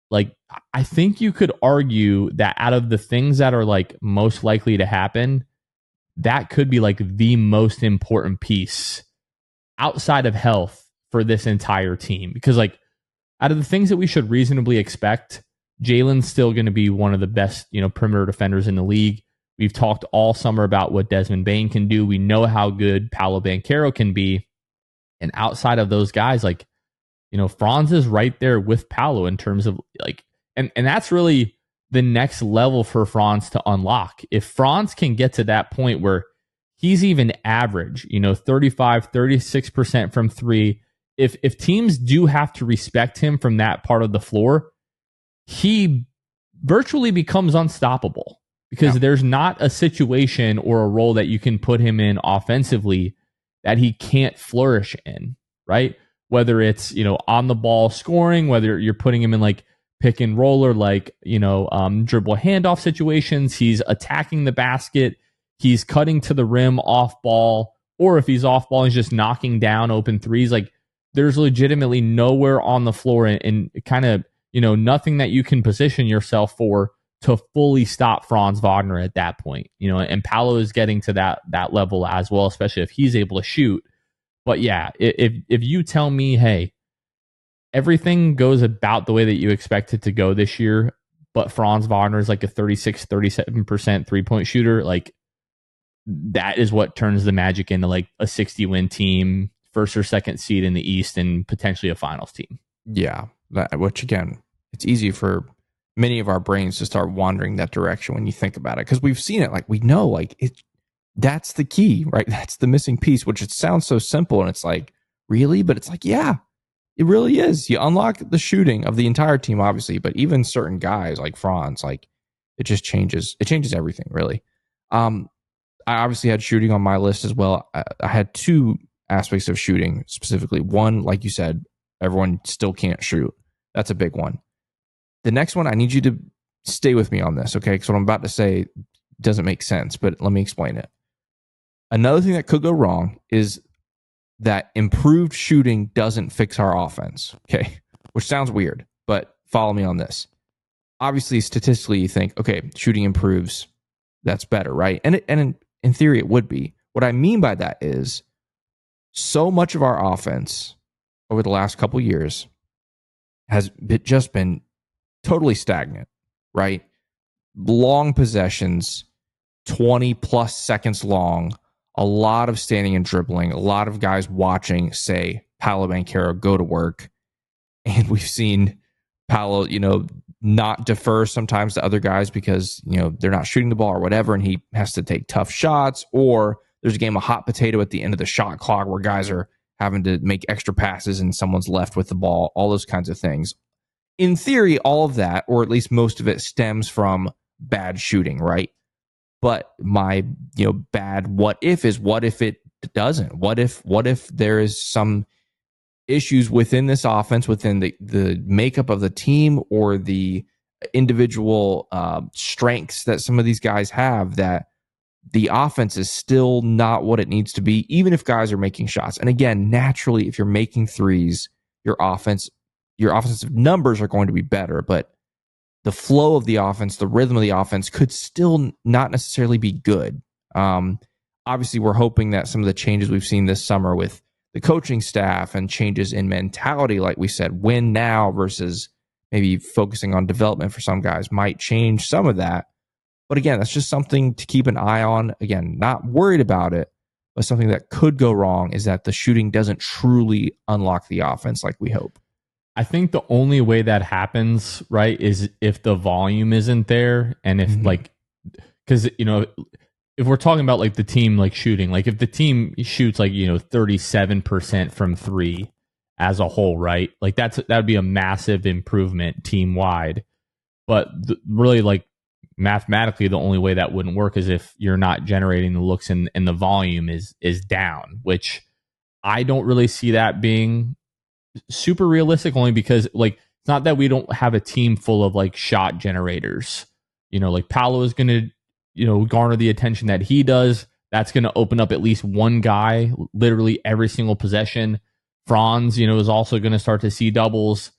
Speaker 1: like, I think you could argue that out of the things that are like most likely to happen, that could be like the most important piece outside of health for this entire team. Because like out of the things that we should reasonably expect, Jalen's still going to be one of the best, perimeter defenders in the league. We've talked all summer about what Desmond Bane can do. We know how good Paolo Banchero can be. And outside of those guys, like, Franz is right there with Paolo in terms of like, and that's really the next level for Franz to unlock. If Franz can get to that point where he's even average, 35, 36% from 3, if teams do have to respect him from that part of the floor, he virtually becomes unstoppable because there's not a situation or a role that you can put him in offensively that he can't flourish in, right? Whether it's, on the ball scoring, whether you're putting him in like pick and roll or like, dribble handoff situations, he's attacking the basket, he's cutting to the rim off ball, or if he's off ball, he's just knocking down open threes. Like there's legitimately nowhere on the floor and kind of, nothing that you can position yourself for to fully stop Franz Wagner at that point, and Paolo is getting to that level as well, especially if he's able to shoot. But yeah, if you tell me, hey, everything goes about the way that you expect it to go this year, but Franz Wagner is like a 36, 37% 3-point shooter, like that is what turns the Magic into like a 60-win team, first or second seed in the East, and potentially a finals team.
Speaker 2: Yeah, which again, it's easy for many of our brains to start wandering that direction when you think about it, because we've seen it. Like we know, like that's the key, right? That's the missing piece, which it sounds so simple, and it's like, really? But it's like, yeah, it really is. You unlock the shooting of the entire team, obviously, but even certain guys like Franz, like it just changes. It changes everything, really. I obviously had shooting on my list as well. I had 2 aspects of shooting specifically. One, like you said, everyone still can't shoot. That's a big one. The next one, I need you to stay with me on this, okay? Because what I'm about to say doesn't make sense, but let me explain it. Another thing that could go wrong is that improved shooting doesn't fix our offense, okay? Which sounds weird, but follow me on this. Obviously, statistically, you think, okay, shooting improves, that's better, right? And in theory, it would be. What I mean by that is so much of our offense over the last couple years has just been totally stagnant, right? Long possessions, 20 plus seconds long, a lot of standing and dribbling, a lot of guys watching, say, Paolo Banchero go to work. And we've seen Paolo, not defer sometimes to other guys because, they're not shooting the ball or whatever, and he has to take tough shots, or there's a game of hot potato at the end of the shot clock where guys are having to make extra passes and someone's left with the ball, all those kinds of things. In theory, all of that, or at least most of it, stems from bad shooting, right? But my, bad what if is, what if it doesn't? What if there is some issues within this offense, within the makeup of the team, or the individual strengths that some of these guys have, that the offense is still not what it needs to be, even if guys are making shots. And again, naturally, if you're making threes, your offensive numbers are going to be better, but the flow of the offense, the rhythm of the offense could still not necessarily be good. Obviously, we're hoping that some of the changes we've seen this summer with the coaching staff and changes in mentality, like we said, win now versus maybe focusing on development for some guys, might change some of that. But again, that's just something to keep an eye on. Again, not worried about it, but something that could go wrong is that the shooting doesn't truly unlock the offense like we hope.
Speaker 1: I think the only way that happens, right, is if the volume isn't there, and if because if we're talking about like the team like shooting, like if the team shoots like 37% from three as a whole, right, like that would be a massive improvement team wide. But really, like mathematically, the only way that wouldn't work is if you're not generating the looks and the volume is down, which I don't really see that being super realistic, only because like it's not that we don't have a team full of like shot generators. Like Paolo is going to garner the attention that he does. That's going to open up at least one guy literally every single possession. Franz, is also going to start to see doubles.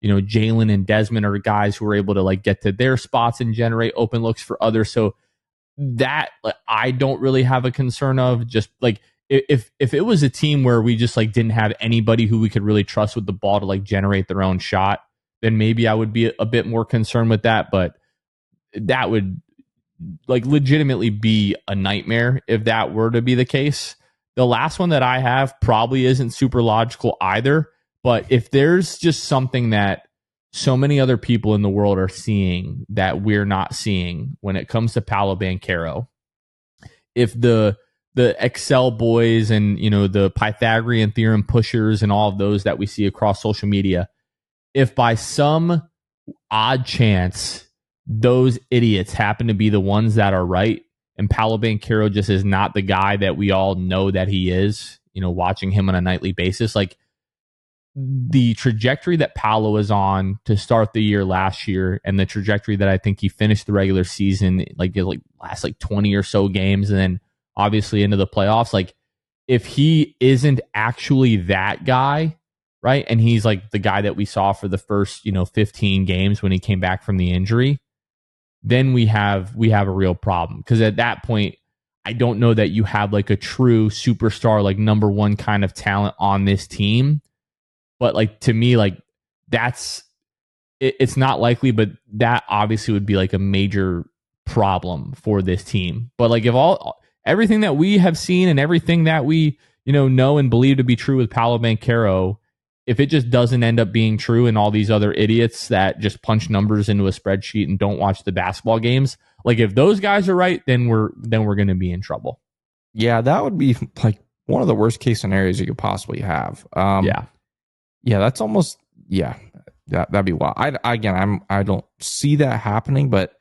Speaker 1: Jalen and Desmond are guys who are able to like get to their spots and generate open looks for others. So that I don't really have a concern of. Just like if it was a team where we just like didn't have anybody who we could really trust with the ball to like generate their own shot, then maybe I would be a bit more concerned with that. But that would like legitimately be a nightmare if that were to be the case. The last one that I have probably isn't super logical either. But if there's just something that so many other people in the world are seeing that we're not seeing when it comes to Paolo Banchero, if the Excel boys and the Pythagorean theorem pushers and all of those that we see across social media, if by some odd chance those idiots happen to be the ones that are right, and Paolo Banchero just is not the guy that we all know that he is, watching him on a nightly basis, like the trajectory that Paolo is on to start the year last year, and the trajectory that I think he finished the regular season, like last 20 or so games, and then obviously into the playoffs, like if he isn't actually that guy, right, and he's like the guy that we saw for the first 15 games when he came back from the injury, then we have a real problem. Because at that point, I don't know that you have like a true superstar, like number one kind of talent on this team. But like to me, like it's not likely, but that obviously would be like a major problem for this team. But like if everything that we have seen and everything that we know and believe to be true with Paolo Banchero, if it just doesn't end up being true, and all these other idiots that just punch numbers into a spreadsheet and don't watch the basketball games, like if those guys are right, then we're going to be in trouble.
Speaker 2: Yeah, that would be like one of the worst case scenarios you could possibly have. Yeah, that's almost that'd be wild. I don't see that happening, but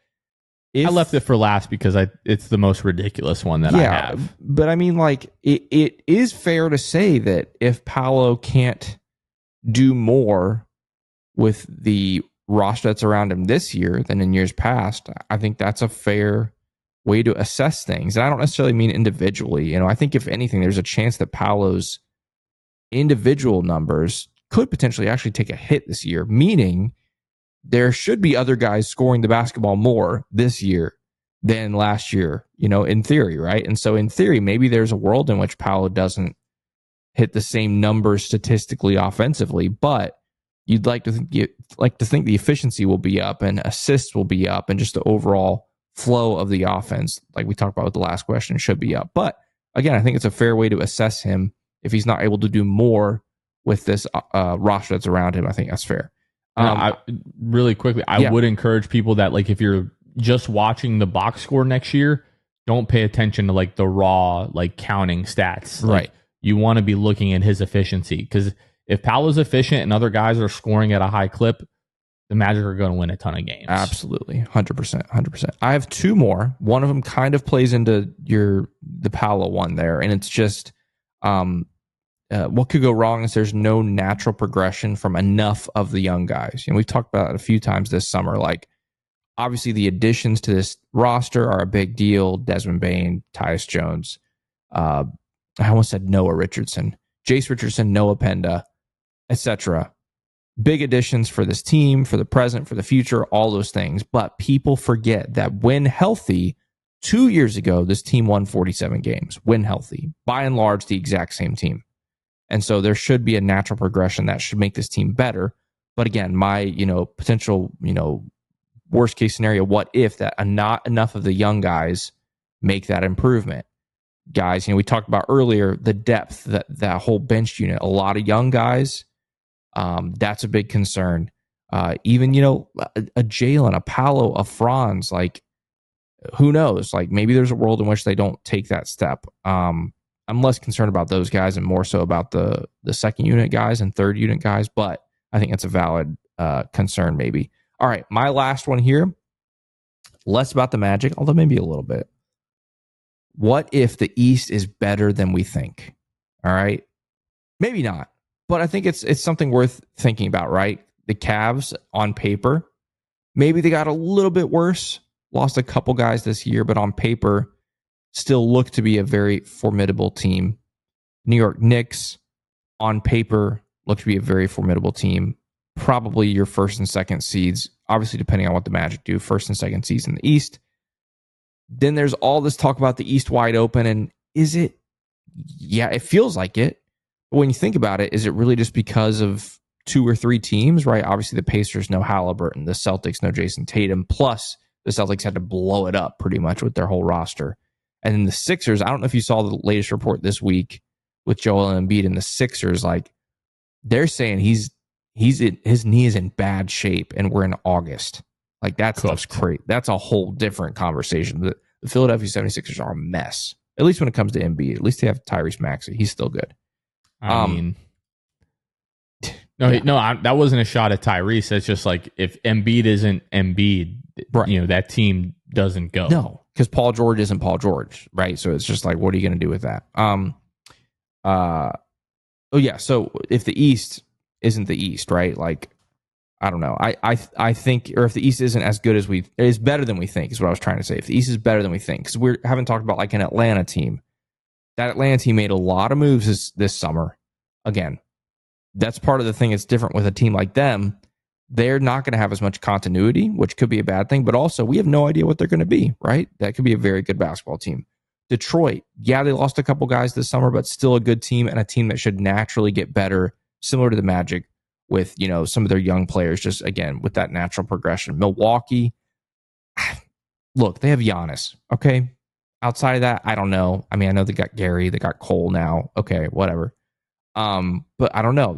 Speaker 1: I left it for last because it's the most ridiculous one that I have.
Speaker 2: But I mean, like it is fair to say that if Paolo can't do more with the roster that's around him this year than in years past, I think that's a fair way to assess things. And I don't necessarily mean individually. I think if anything, there's a chance that Paolo's individual numbers could potentially actually take a hit this year, meaning there should be other guys scoring the basketball more this year than last year, in theory, right? And so in theory, maybe there's a world in which Paolo doesn't hit the same numbers statistically offensively, but you'd like to think the efficiency will be up and assists will be up and just the overall flow of the offense, like we talked about with the last question, should be up. But again, I think it's a fair way to assess him if he's not able to do more with this roster that's around him. I think that's fair.
Speaker 1: Really quickly, I would encourage people that, like, if you're just watching the box score next year, don't pay attention to like the raw counting stats.
Speaker 2: Right.
Speaker 1: You want to be looking at his efficiency, because if Paolo's efficient and other guys are scoring at a high clip, the Magic are going to win a ton of games.
Speaker 2: Absolutely. 100%. I have two more. One of them kind of plays into the Paolo one there, and it's just what could go wrong is there's no natural progression from enough of the young guys. We've talked about it a few times this summer. Like, obviously, the additions to this roster are a big deal. Desmond Bane, Tyus Jones. I almost said Noah Richardson, Jace Richardson, Noah Penda, etc. Big additions for this team, for the present, for the future, all those things. But people forget that when healthy, 2 years ago, this team won 47 games. When healthy, by and large, the exact same team. And so there should be a natural progression that should make this team better. But again, my potential worst case scenario, what if that not enough of the young guys make that improvement? Guys, we talked about earlier the depth, that whole bench unit, a lot of young guys. That's a big concern. Even a Jalen, a Paolo, a Franz, like, who knows? Like, maybe there's a world in which they don't take that step. I'm less concerned about those guys and more so about the second unit guys and third unit guys, but I think it's a valid concern maybe. All right, my last one here, less about the Magic, although maybe a little bit. What if the East is better than we think? All right, maybe not, but I think it's something worth thinking about, right? The Cavs on paper, maybe they got a little bit worse, lost a couple guys this year, but on paper still look to be a very formidable team. New York Knicks on paper look to be a very formidable team. Probably your first and second seeds, obviously depending on what the Magic do, first and second seeds in the East. Then there's all this talk about the East wide open, and is it? Yeah, it feels like it. But when you think about it, is it really just because of two or three teams, right? Obviously the Pacers, no Halliburton, the Celtics, no Jason Tatum, plus the Celtics had to blow it up pretty much with their whole roster. And then the Sixers, I don't know if you saw the latest report this week with Joel Embiid and the Sixers, like, they're saying his knee is in bad shape and we're in August. Like, that stuff's crazy. That's a whole different conversation. The Philadelphia 76ers are a mess, at least when it comes to Embiid. At least they have Tyrese Maxey. He's still good.
Speaker 1: That wasn't a shot at Tyrese. It's just like, if Embiid isn't Embiid, right, that team doesn't go.
Speaker 2: No, because Paul George isn't Paul George, right? So it's just like, what are you going to do with that? So if the East isn't the East, right? Like, I don't know. I think, or if the East isn't as good as is better than we think, is what I was trying to say. If the East is better than we think, because we haven't talked about like an Atlanta team. That Atlanta team made a lot of moves this summer. Again, that's part of the thing that's different with a team like them. They're not going to have as much continuity, which could be a bad thing, but also we have no idea what they're going to be, right? That could be a very good basketball team. Detroit, yeah, they lost a couple guys this summer, but still a good team and a team that should naturally get better, similar to the Magic, with some of their young players, just again with that natural progression. Milwaukee, look, they have Giannis. Okay, outside of that, I don't know. I mean, I know they got Gary, they got Cole now. Okay, whatever. But I don't know.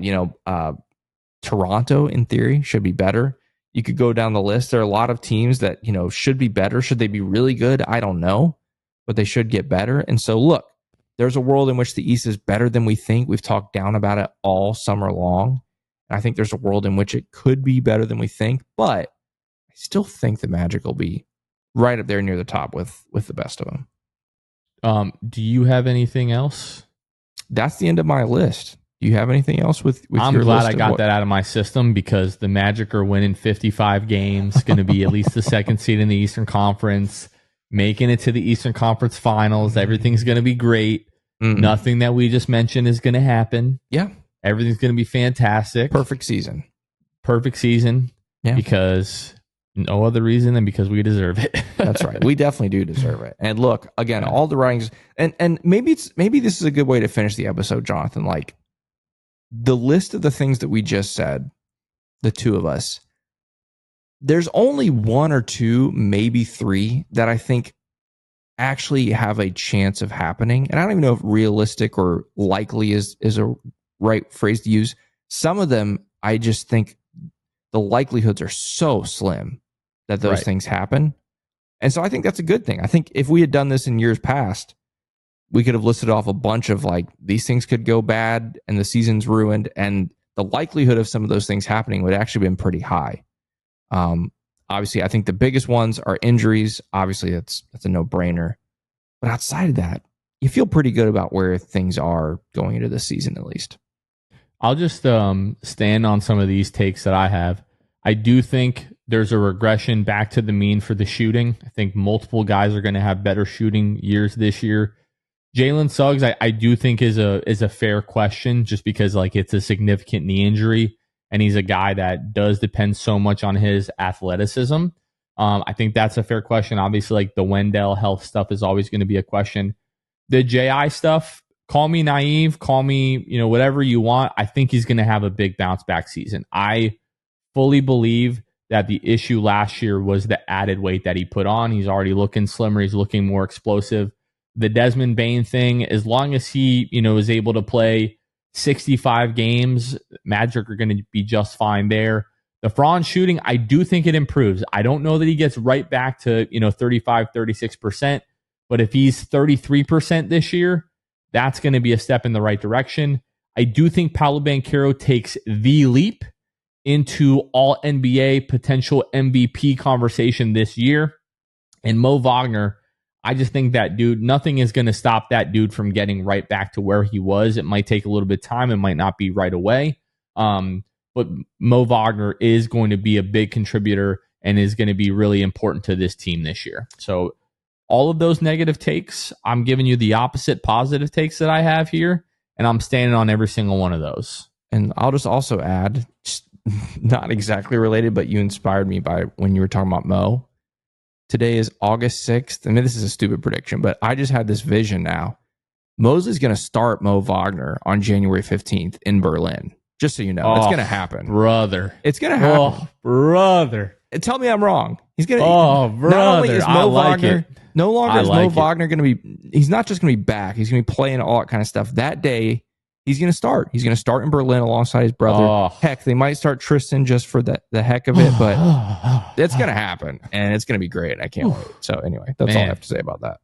Speaker 2: Toronto, in theory, should be better. You could go down the list. There are a lot of teams that should be better. Should they be really good? I don't know, but they should get better. And so, look, there's a world in which the East is better than we think. We've talked down about it all summer long. I think there's a world in which it could be better than we think, but I still think the Magic will be right up there near the top with the best of them.
Speaker 1: Do you have anything else?
Speaker 2: That's the end of my list. Do you have anything else with
Speaker 1: I'm
Speaker 2: your
Speaker 1: glad
Speaker 2: list
Speaker 1: I got that out of my system, because the Magic are winning 55 games, going to be at least the second seed in the Eastern Conference, making it to the Eastern Conference Finals. Everything's going to be great. Nothing that we just mentioned is going to happen.
Speaker 2: Yeah.
Speaker 1: Everything's going to be fantastic.
Speaker 2: Perfect season.
Speaker 1: Yeah. Because No other reason than because we deserve it.
Speaker 2: That's right. We definitely do deserve it. And look, again, all the writings, and maybe this is a good way to finish the episode, Jonathan. Like, the list of the things that we just said, the two of us, there's only one or two, maybe three, that I think actually have a chance of happening. And I don't even know if realistic or likely is a right phrase to use. Some of them, I just think the likelihoods are so slim that those things happen. And so I think that's a good thing. I think if we had done this in years past, we could have listed off a bunch of like, these things could go bad and the season's ruined. And the likelihood of some of those things happening would actually been pretty high. Obviously, I think the biggest ones are injuries. Obviously, that's a no-brainer. But outside of that, you feel pretty good about where things are going into this season, at least.
Speaker 1: I'll just stand on some of these takes that I have. I do think there's a regression back to the mean for the shooting. I think multiple guys are going to have better shooting years this year. Jalen Suggs, I do think is a fair question, just because like it's a significant knee injury, and he's a guy that does depend so much on his athleticism. I think that's a fair question. Obviously, like the Wendell health stuff is always going to be a question. The J.I. stuff, call me naive, call me, whatever you want. I think he's going to have a big bounce back season. I fully believe that the issue last year was the added weight that he put on. He's already looking slimmer. He's looking more explosive. The Desmond Bane thing, as long as he, is able to play 65 games, Magic are going to be just fine there. The Franz shooting, I do think it improves. I don't know that he gets right back to, 35, 36%, but if he's 33% this year, that's going to be a step in the right direction. I do think Paolo Banchero takes the leap into all NBA potential MVP conversation this year. And Mo Wagner, I just think that dude, nothing is going to stop that dude from getting right back to where he was. It might take a little bit of time. It might not be right away. But Mo Wagner is going to be a big contributor and is going to be really important to this team this year. So all of those negative takes, I'm giving you the opposite positive takes that I have here, and I'm standing on every single one of those.
Speaker 2: And I'll just also add, just not exactly related, but you inspired me by when you were talking about Mo. Today is August 6th. I mean, this is a stupid prediction, but I just had this vision now. Mosley's going to start Mo Wagner on January 15th in Berlin. Just so you know, it's going to happen.
Speaker 1: Brother.
Speaker 2: It's going to happen.
Speaker 1: Oh, brother.
Speaker 2: And tell me I'm wrong. He's going to.
Speaker 1: Oh, brother. Not only is Mo
Speaker 2: Wagner, no longer is Mo Wagner going to be. He's not just going to be back. He's going to be playing all that kind of stuff. That day, he's going to start. He's going to start in Berlin alongside his brother. Oh. Heck, they might start Tristan just for the heck of it, but it's going to happen, and it's going to be great. I can't wait. So anyway, that's all I have to say about that.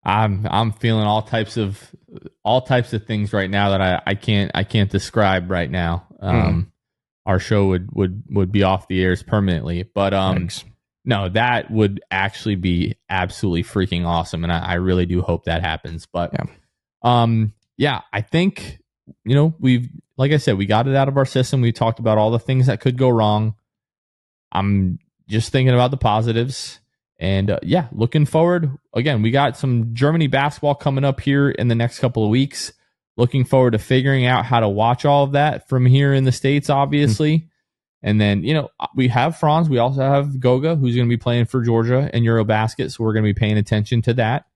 Speaker 1: I'm feeling all types of things right now that I can't describe right now. Our show would be off the airs permanently, but no, that would actually be absolutely freaking awesome, and I really do hope that happens. But I think we've, like I said, we got it out of our system. We talked about all the things that could go wrong. I'm just thinking about the positives. And looking forward, again, we got some Germany basketball coming up here in the next couple of weeks. Looking forward to figuring out how to watch all of that from here in the States, obviously. And then, we have Franz. We also have Goga, who's going to be playing for Georgia in Eurobasket. So we're going to be paying attention to that.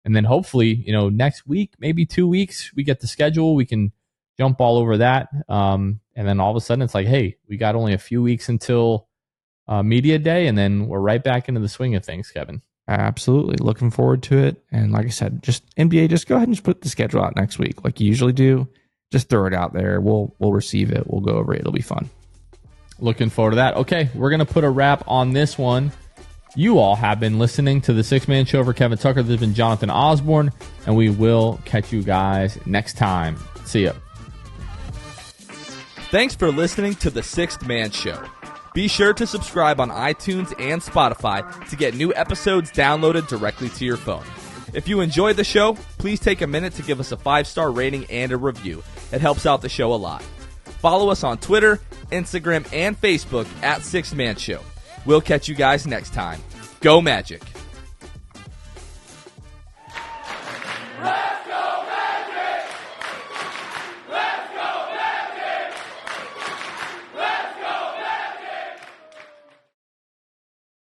Speaker 1: And then hopefully, next week, maybe 2 weeks, we get the schedule. We can jump all over that. And then all of a sudden, it's like, hey, we got only a few weeks until media day, and then we're right back into the swing of things, Kevin.
Speaker 2: Absolutely. Looking forward to it. And like I said, just NBA, just go ahead and just put the schedule out next week like you usually do. Just throw it out there. We'll receive it. We'll go over it. It'll be fun.
Speaker 1: Looking forward to that. Okay, we're going to put a wrap on this one. You all have been listening to the Sixth Man Show. For Kevin Tucker, this has been Jonathan Osborne, and we will catch you guys next time. See ya.
Speaker 3: Thanks for listening to the Sixth Man Show. Be sure to subscribe on iTunes and Spotify to get new episodes downloaded directly to your phone. If you enjoyed the show, please take a minute to give us a 5-star rating and a review. It helps out the show a lot. Follow us on Twitter, Instagram, and Facebook at Sixth Man Show. We'll catch you guys next time. Go Magic!